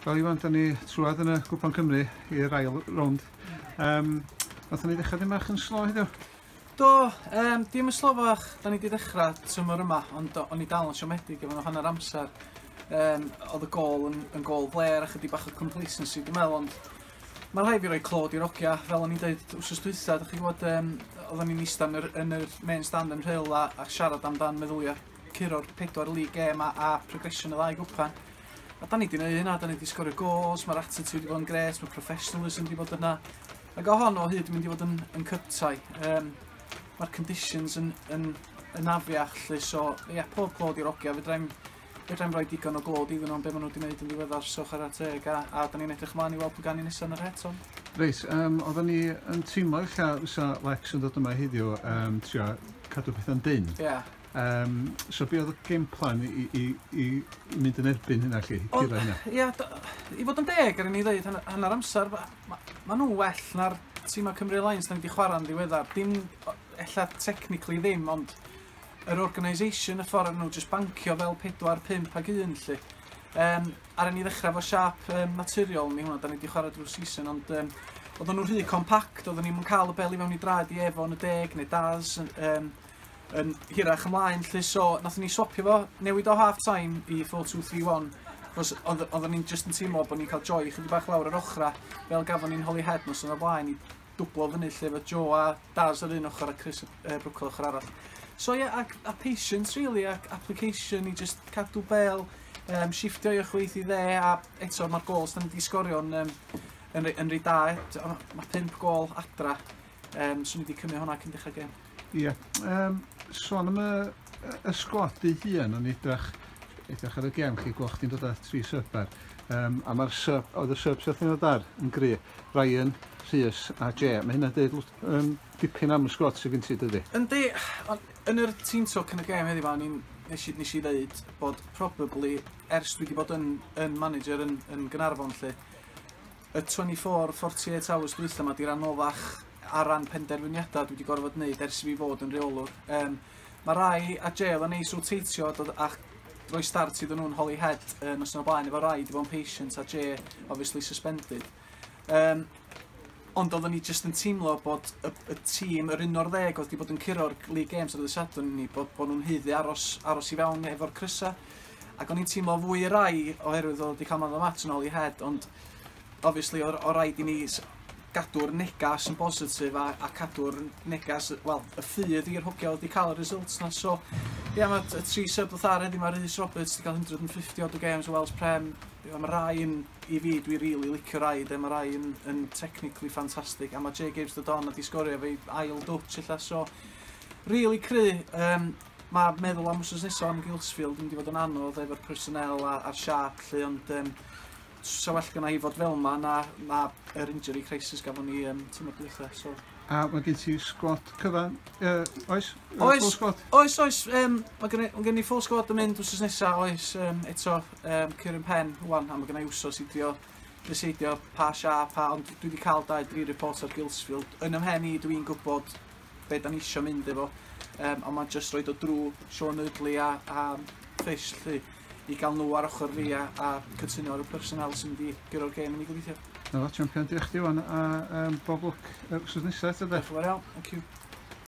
Wel Iwan, da ni trwad yn y Gwpan Cymru i'r ail rownd. Nath ni ddechrau ddim bach yn slo heddiw? Do, dim y slofach, da ni wedi dechrau tymor yma, ond o'n i dal yn siomedig efo hanner amser. Oedd y gol yn gol fler a chydig bach o complacency, dwi'n meddwl, ond mae rhai fi roi clod i'r ogia, fel o'n i'n dweud wrsos dwytha, da chi gwybod, oedden ni'n eistedd yn yr main stand yn Rhyl a siarad amdan meddyliau curo'r 4 league game a progression y ddau gwpan. A da ni wedi gwneud hynna, da ni wedi sgorio goals, mae'r attitude wedi bod yn gret, mae professionalism wedi bod yna. Ac o hon o hyd yn mynd i fod yn cyptau. Mae'r conditions yn afiach, so ia, pob clod i'r ogia, fedrai'm rhoi digon o glod iddyn nhw am be maen nhw wedi gwneud yn ddiweddar, so chwarae teg, a da ni'n edrych ymlaen i weld pwy gan i nesaf yn yr eto. Reit, oedden ni yn teimlo eich fysa Lex yn dod yma heddiw trio cadw pethau'n dyn. Ia. So be oedd y game plan i mynd yn erbyn hynna chi, curo hynna? Ia, i fod yn deg ar ni ddweud, hanner amser, mae nhw well na'r tîmau Cymru Lions da ni wedi chwarae'n ddiweddar. Dim, ella technically ddim, ond yr organisation, y ffordd nhw jyst bancio fel 4, 5 ag 1 lly. Ar ni ddechrau fo siap naturiol ni hwnna, da ni wedi chwarae drwy'r season, ond oedden nhw'n rhy compact, oedden ni'n cael y bel i fewn i draed i Efo yn y 10 neu Daz yn hirach ymlaen, lle so nath ni swapio fo, newid o half-time i 4-2-3-1, chos oedden ni'n just yn teimlo bod ni'n cael joy chydig bach lawr yr ochra, fel gafon ni'n holi head nos yn y blaen i dwblo fyny lle fo Joe a Daz ar un ochr a Chris Brwcl ochr arall. So ie, a patience really, ac application i just cadw bel, shiftio i'ch weith i dde, a eto mae'r gols da ni wedi sgorio yn rhy da, mae 5 gol adra, so ni wedi cymryd hwnna cyn dechrau gem. Ie, sôn am y sgwad dy hun o'n edrych ar y gem chi, gweld chdi'n dod â 3 syper. A mae'r oedd y subs oedd yn dod ar yn gry, Ryan, Rhys a Jay. Mae hynna dweud dipyn am y sgwad sy'n gen ti dydy? Yndi, yn yr team talk yn y gem heddiw nes i ddeud bod probably, ers dwi wedi bod yn manager yn Gaernarfon lle, y 24-48 hours dwytha yma di'r anoddach ar ran penderfyniadau dwi wedi gorfod wneud ers i fi fod yn reolwr. Mae rai a Jay oedd yn neis roteitio a rhoi start iddyn nhw'n holi head nos yn o blaen efo rai wedi bod yn patient a Jay obviously suspended. Ond oedden ni just yn teimlo bod y tîm, yr 11 oedd wedi bod yn curo'r League Games ar y Sadwrn ni, bod nhw'n hyddu aros i fewn efo'r crysa. Ac o'n i'n teimlo fwy i rai oherwydd oedd wedi cael man o mat yn holi head, ond obviously o raid i ni gadw'r negas yn positif a cadw'r negas, wel, y ffydd i'r hwgio wedi cael y results na. So, ia, mae 3 sub oedd ar heddi, mae Rhys Roberts wedi cael 150 odd o games o Welsh Prem. Mae rai i fi, dwi really licio rai, mae rai yn technically fantastic, a mae Jay Gibbs dod on a di sgorio fe ail dwtch illa, so really cry. Mae meddwl am wsos nesaf am Gilsfield yn mynd i fod yn anodd efo'r personnel a'r siap lle, ond so well gyda hi fod fel yma na yr injury crisis gafon ni tymor dwytha. So. A mae gen ti sgwad cyfan, oes? Oes, mae gen i full squad yn mynd wrsos nesaf, oes, eto Kieran Penn, wan, a mae gen i wsos i desidio pa siap, ond dwi wedi cael 2-3 report ar Gilsfield. Yn ymhen i dwi'n gwybod be da ni eisiau mynd efo, ond mae'n just roed o drwy Sean Eardley a Fish, i gael nhw ar ochr fi a cytuno ar y personal sy'n wedi gyro'r gêm yn ei gobeithio. Na fo, champion, diolch chi wan, a bob lwc wrth nesaf eto de. Diolch yn fawr iawn, thank you.